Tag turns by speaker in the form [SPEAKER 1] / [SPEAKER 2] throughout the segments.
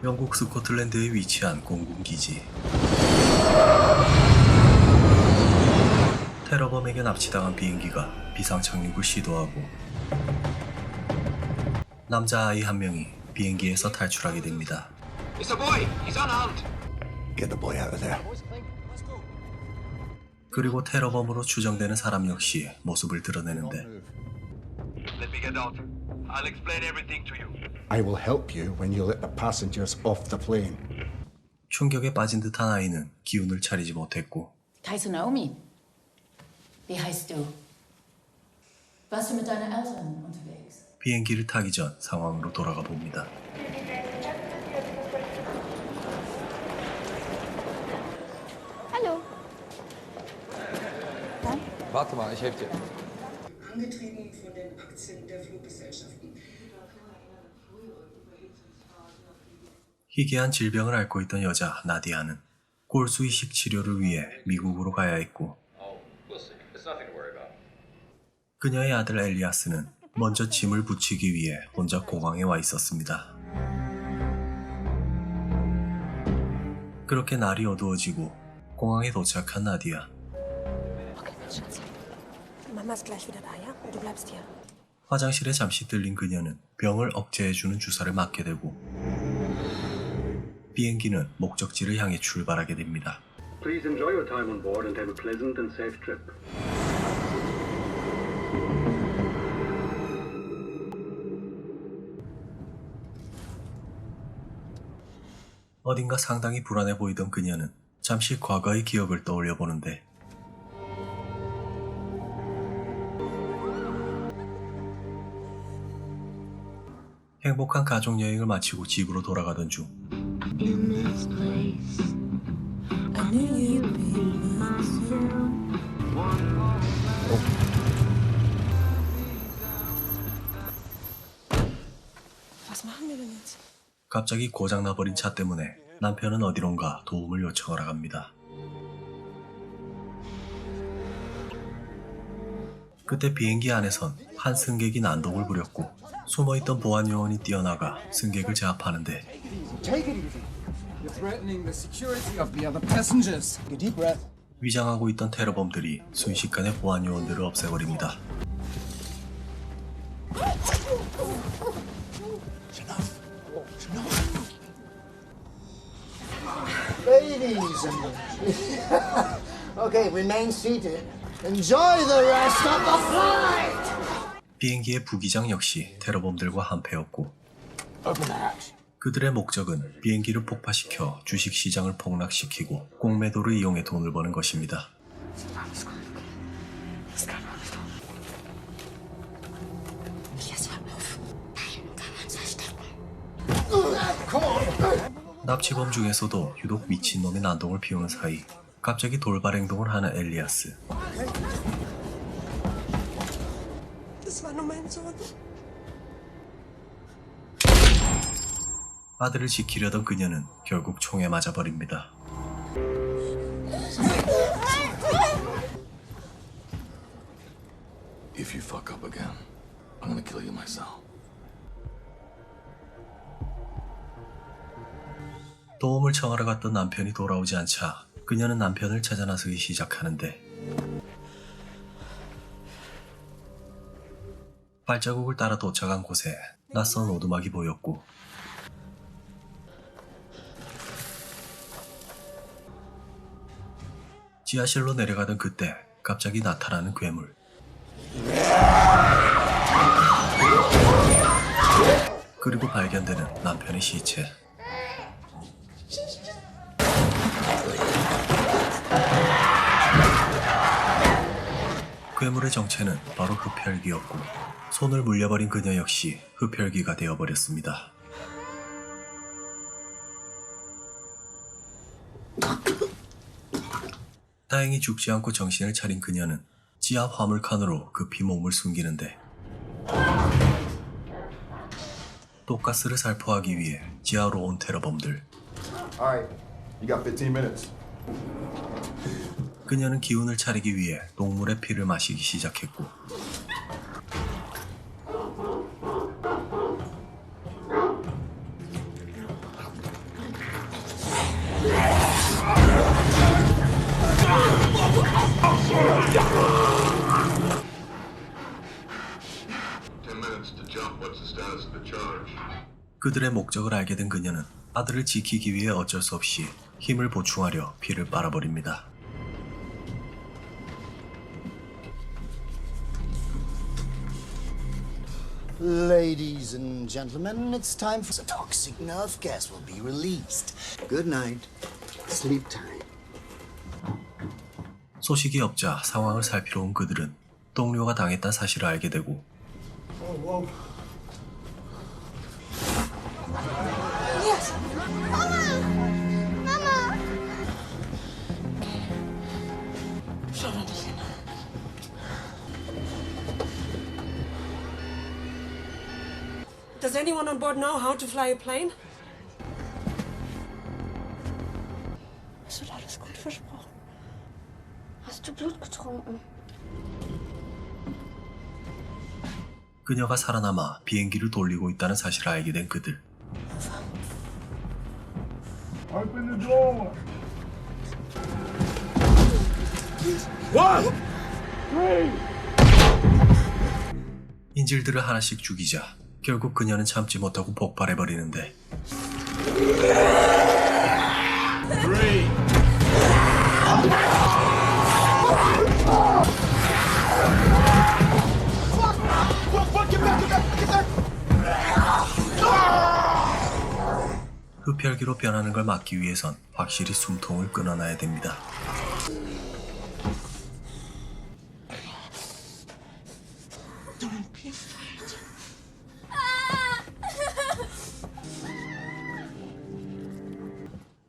[SPEAKER 1] 영국 스코틀랜드에 위치한 공군기지. 테러범에게 납치당한 비행기가 비상 착륙을 시도하고 남자아이 한 명이 비행기에서 탈출하게 됩니다.
[SPEAKER 2] It's a boy. He's unarmed.
[SPEAKER 3] Get the boy out of there.
[SPEAKER 1] 그리고 테러범으로 추정되는 사람 역시 모습을 드러내는데
[SPEAKER 2] Let me get out. I'll explain everything to you.
[SPEAKER 3] I will help you when you let the passengers off the plane.
[SPEAKER 1] 충격에 빠진 듯한 아이는 기운을 차리지 못했고
[SPEAKER 4] Ich heiße Naomi. Wie heißt du? Warst du mit deiner Eltern unterwegs?
[SPEAKER 1] 비행기를 타기 전 상황으로 돌아가 봅니다.
[SPEAKER 5] Hallo.
[SPEAKER 6] Warte mal, ich helfe dir.
[SPEAKER 7] Angetrieben von den Aktien der Fluggesellschaften.
[SPEAKER 1] 희귀한 질병을 앓고 있던 여자 나디아는 골수 이식 치료를 위해 미국으로 가야 했고 그녀의 아들 엘리아스는 먼저 짐을 붙이기 위해 혼자 공항에 와 있었습니다. 그렇게 날이 어두워지고 공항에 도착한 나디아.
[SPEAKER 5] Okay, Schatz. Mama ist gleich wieder da, ja? Und du bleibst hier.
[SPEAKER 1] 화장실에 잠시 들린 그녀는 병을 억제해주는 주사를 맞게 되고 비행기는 목적지를 향해 출발하게 됩니다.
[SPEAKER 8] Please enjoy your time on board and have a pleasant and safe trip.
[SPEAKER 1] 어딘가 상당히 불안해 보이던 그녀는 잠시 과거의 기억을 떠올려 보는데 행복한 가족여행을 마치고 집으로 돌아가던 중
[SPEAKER 5] Was machen wir denn jetzt?
[SPEAKER 1] 갑자기 고장나버린 차 때문에 남편은 어디론가 도움을 요청하러 갑니다. 그때 비행기 안에선 한 승객이 난동을 부렸고 숨어있던 보안 요원이 뛰어나가 승객을 제압하는데
[SPEAKER 3] Take it easy. You're threatening the security of the other passengers. Take a deep breath.
[SPEAKER 1] 위장하고 있던 테러범들이 순식간에 보안 요원들을 없애버립니다.
[SPEAKER 9] Ladies and okay, remain seated. Enjoy the rest of the flight.
[SPEAKER 1] 비행기의 부기장 역시 테러범들과 한패였고
[SPEAKER 3] Open the hatch.
[SPEAKER 1] 그들의 목적은 비행기를 폭파시켜 주식시장을 폭락시키고 공매도를 이용해 돈을 버는 것입니다. 납치범 중에서도 유독 미친놈이 난동을 피우는 사이 갑자기 돌발 행동을 하는 엘리아스.
[SPEAKER 5] Das war nur mein Sohn.
[SPEAKER 1] 아들을 지키려던 그녀는 결국 총에 맞아버립니다.
[SPEAKER 6] If you fuck up again, I'm gonna kill you myself.
[SPEAKER 1] 도움을 청하러 갔던 남편이 돌아오지 않자 그녀는 남편을 찾아 나서기 시작하는데 발자국을 따라 도착한 곳에 낯선 오두막이 보였고 지하실로 내려가던 그때 갑자기 나타나는 괴물. 그리고 발견되는 남편의 시체. 괴물의 정체는 바로 흡혈귀였고 손을 물려버린 그녀 역시 흡혈귀가 되어버렸습니다. 다행히 죽지 않고 정신을 차린 그녀는 지하 화물칸으로 급히 몸을 숨기는데 독가스를 살포하기 위해 지하로 온 테러범들.
[SPEAKER 10] Alright, you got 15 minutes.
[SPEAKER 1] 그녀는 기운을 차리기 위해 동물의 피를 마시기 시작했고
[SPEAKER 2] What's the status of the charge?
[SPEAKER 1] 그들의 목적을 알게 된 그녀는 아들을 지키기 위해 어쩔 수 없이 힘을 보충하려 피를 빨아버립니다.
[SPEAKER 9] Ladies and gentlemen, it's time for... The toxic nerve gas will be released. Good night. Sleep time.
[SPEAKER 1] 소식이 없자 상황을 살피러 온 그들은 동료가 당했다는 사실을 알게 되고
[SPEAKER 5] Yes. Does anyone on board know how to fly a plane? Es wird alles gut, versprochen. Hast du Blut getrunken?
[SPEAKER 1] 그녀가 살아남아 비행기를 돌리고 있다는 사실을 알게 된 그들.
[SPEAKER 10] Open the door.
[SPEAKER 1] 인질들을 하나씩 죽이자 결국 그녀는 참지 못하고 폭발해버리는데 흡혈귀로 변하는 걸 막기 위해선 확실히 숨통을 끊어놔야 됩니다.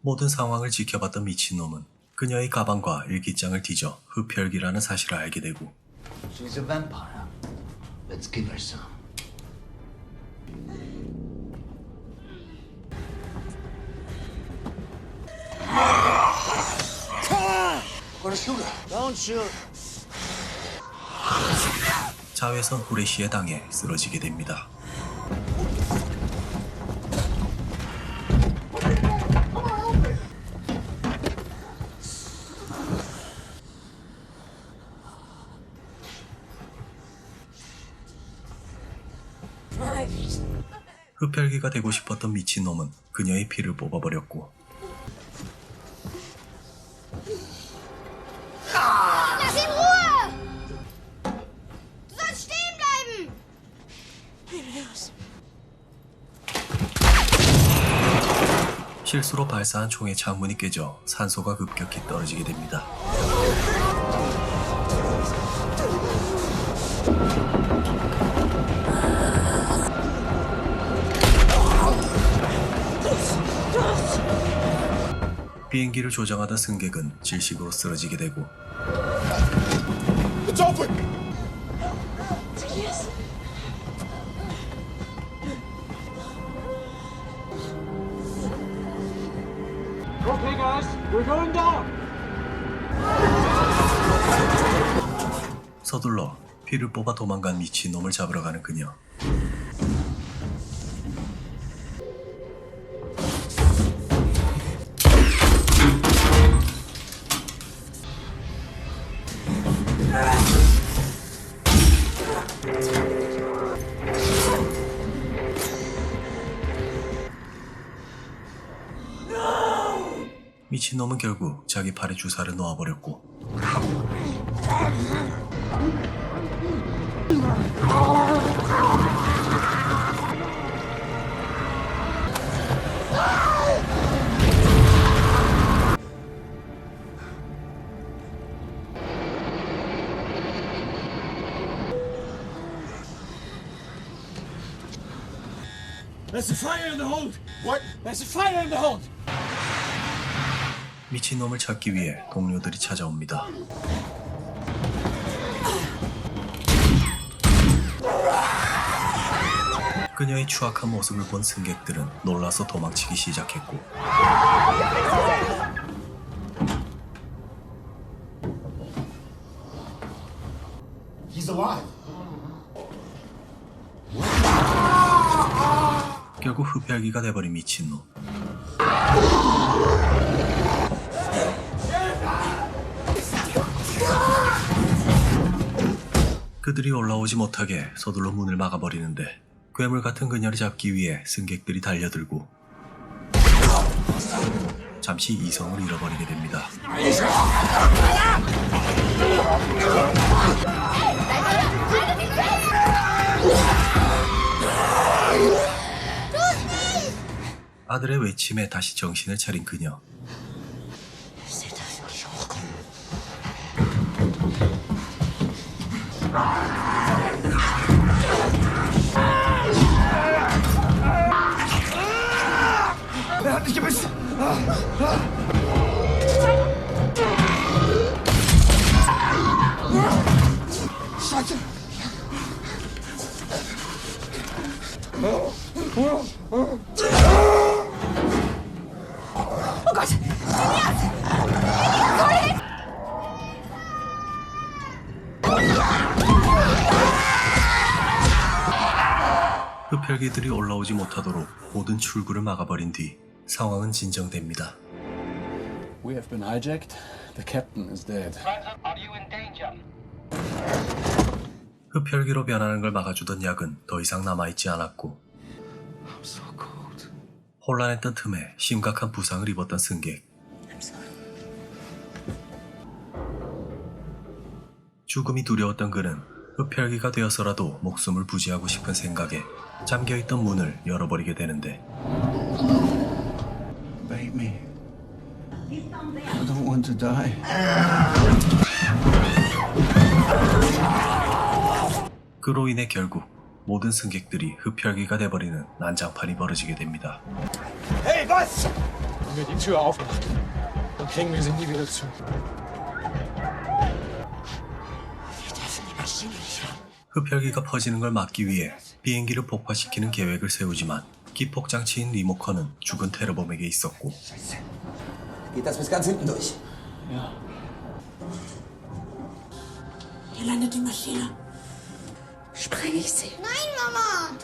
[SPEAKER 1] 모든 상황을 지켜봤던 미친놈은 그녀의 가방과 일기장을 뒤져 흡혈귀라는 사실을 알게 되고
[SPEAKER 9] She's a vampire. Let's give her some. Don't shoot.
[SPEAKER 1] 자외선 후레쉬에 당해 쓰러지게 됩니다. 흡혈귀가 되고 싶었던 미친놈은 그녀의 피를 뽑아버렸고
[SPEAKER 11] Lass ihn Ruhe! Du sollst stehen bleiben!
[SPEAKER 1] 실수로 발사한 총의 창문이 깨져 산소가 급격히 떨어지게 됩니다. 비행기를 조정하던 승객은 질식으로 쓰러지게 되고
[SPEAKER 10] It's open.
[SPEAKER 3] Okay, guys, we're going down.
[SPEAKER 1] 서둘러 피를 뽑아 도망간 미친놈을 잡으러 가는 그녀. 미친놈은 결국 자기 팔에 주사를 놓아버렸고
[SPEAKER 3] There's a fire in the hold. What? There's a fire in the hold.
[SPEAKER 1] 미친놈을 찾기 위해 동료들이 찾아옵니다. 그녀의 추악한 모습을 본 승객들은 놀라서 도망치기 시작했고
[SPEAKER 10] He's alive.
[SPEAKER 1] 결국 흡혈귀가 돼버린 미친놈. 그들이 올라오지 못하게 서둘러 문을 막아버리는데 괴물 같은 그녀를 잡기 위해 승객들이 달려들고 잠시 이성을 잃어버리게 됩니다. 아들의 외침에 다시 정신을 차린 그녀.
[SPEAKER 3] Er hat mich gebissen! Scheiße! Oh Gott!
[SPEAKER 1] 흡혈귀들이 올라오지 못하도록 모든 출구를 막아버린 뒤 상황은 진정됩니다.
[SPEAKER 3] We have been hijacked. The captain is dead.
[SPEAKER 2] Are you in danger?
[SPEAKER 1] 흡혈귀로 변하는 걸 막아주던 약은 더 이상 남아있지 않았고
[SPEAKER 6] I'm so cold.
[SPEAKER 1] 혼란했던 틈에 심각한 부상을 입었던 승객. 죽음이 두려웠던 그는 흡혈귀가 되어서라도 목숨을 부지하고 싶은 생각에 잠겨있던 문을 열어버리게 되는데
[SPEAKER 3] Baby. I don't want to die.
[SPEAKER 1] 그로 인해 결국 모든 승객들이 흡혈귀가 돼버리는 난장판이 벌어지게 됩니다.
[SPEAKER 3] Hey, was?
[SPEAKER 10] Wenn wir die Tür aufmachen, dann kriegen wir sie nie wieder zu.
[SPEAKER 1] 흡혈귀가 퍼지는 걸 막기 위해 비행기를 폭파시키는 계획을 세우지만 기폭장치인 리모컨은 죽은 테러범에게 있었고
[SPEAKER 3] Geht das bis ganz hinten durch?
[SPEAKER 5] Hier landet die Maschine. Spreng ich sie.
[SPEAKER 11] Nein, Mama!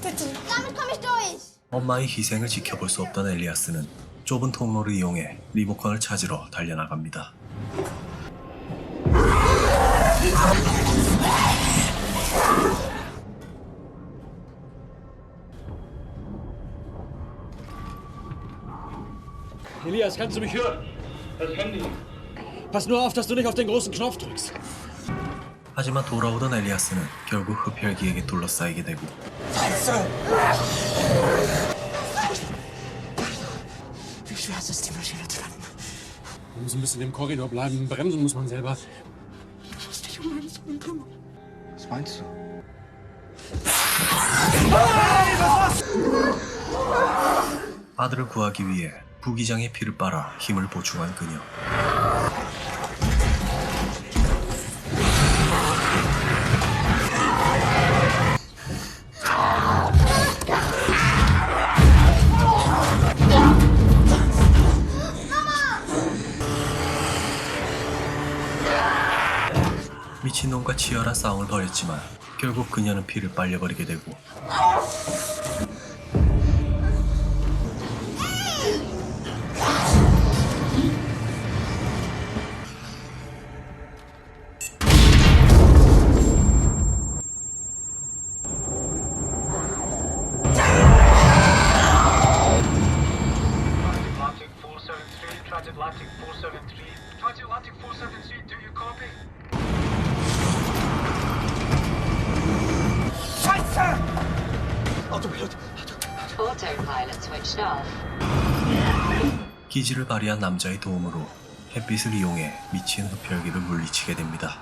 [SPEAKER 5] Bitte.
[SPEAKER 11] Damit komme ich durch!
[SPEAKER 1] 엄마의 희생을 지켜볼 수 없던 엘리아스는 좁은 통로를 이용해 리모컨을 찾으러 달려나갑니다.
[SPEAKER 10] Elias, kannst du mich hören? Das Handy. Pass nur auf, dass du nicht auf den großen Knopf drückst.
[SPEAKER 1] 하지만 돌아오던 엘리아스는 결국 흡혈귀에게 둘러싸이게 되고
[SPEAKER 5] Wie schwer ist es, die Maschine zu landen?
[SPEAKER 10] Man muss ein bisschen im Korridor bleiben. Bremsen muss man selber.
[SPEAKER 5] Du musst dich um meinen Sohn kümmern.
[SPEAKER 3] Was meinst du?
[SPEAKER 1] 아들을 구하기 위해 부기장의 피를 빨아 힘을 보충한 그녀. 미친놈과 치열한 싸움을 벌였지만 결국 그녀는 피를 빨려버리게 되고
[SPEAKER 2] Transatlantic 473. Transatlantic 473, do you copy?
[SPEAKER 4] Autopilot switched off.
[SPEAKER 1] 기지를 발휘한 남자의 도움으로 햇빛을 이용해 미친 흡혈귀를 물리치게 됩니다.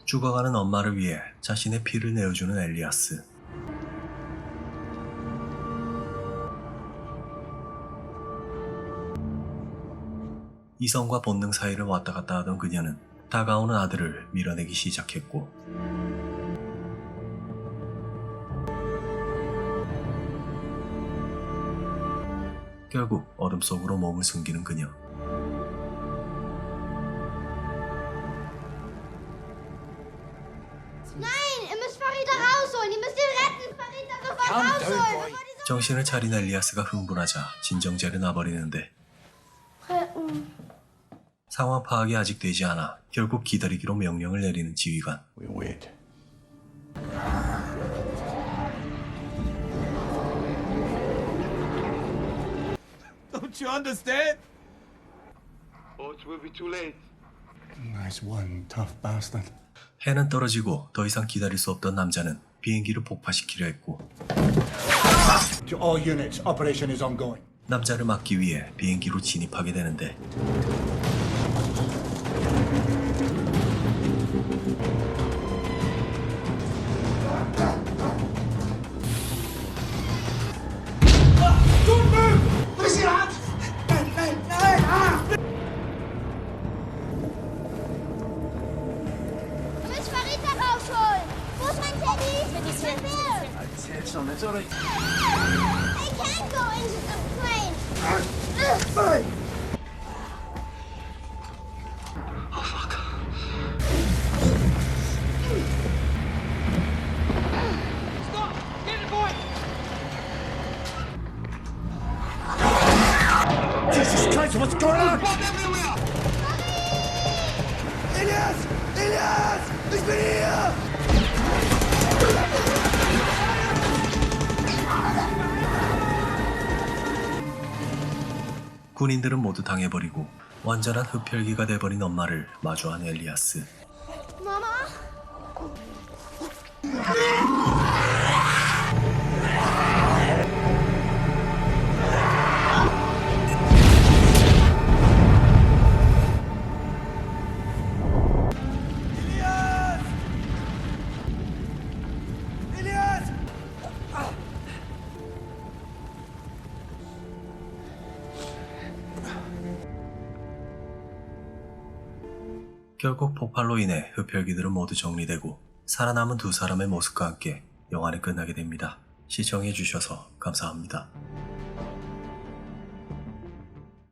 [SPEAKER 1] 죽어가는 엄마를 위해 자신의 피를 내어주는 엘리아스. 이성과 본능 사이를 왔다 갔다 하던 그녀는 다가오는 아들을 밀어내기 시작했고 결국 어둠 속으로 몸을 숨기는 그녀.
[SPEAKER 11] Nein, ihr müsst Farida rausholen! Ihr müsst ihn retten! Farida sofort rausholen!
[SPEAKER 1] 정신을 차린 엘리아스가 흥분하자 진정제를 놔버리는데 상황 파악이 아직 되지 않아 결국 기다리기로 명령을 내리는 지휘관.
[SPEAKER 6] We wait.
[SPEAKER 10] Don't you understand?
[SPEAKER 2] Or it will be too late.
[SPEAKER 6] Nice one, tough bastard.
[SPEAKER 1] 해는 떨어지고 더 이상 기다릴 수 없던 남자는 비행기를 폭파시키려 했고,
[SPEAKER 6] To all units, operation is ongoing.
[SPEAKER 1] 남자를 막기 위해 비행기로 진입하게 되는데
[SPEAKER 11] Ich muss Farita rausholen. Wo ist mein Teddy? Ich bin Bill.
[SPEAKER 10] Jetzt noch nicht, sorry.
[SPEAKER 11] I can't go into the plane.
[SPEAKER 6] Jesus Christ, what's going on? Elias! Elias! Ich bin hier!
[SPEAKER 1] 군인들은 모두 당해버리고 완전한 흡혈귀가 돼버린 엄마를 마주한 엘리아스.
[SPEAKER 11] Mama?
[SPEAKER 1] 결국 폭발로 인해 흡혈귀들은 모두 정리되고 살아남은 두 사람의 모습과 함께 영화는 끝나게 됩니다. 시청해주셔서 감사합니다.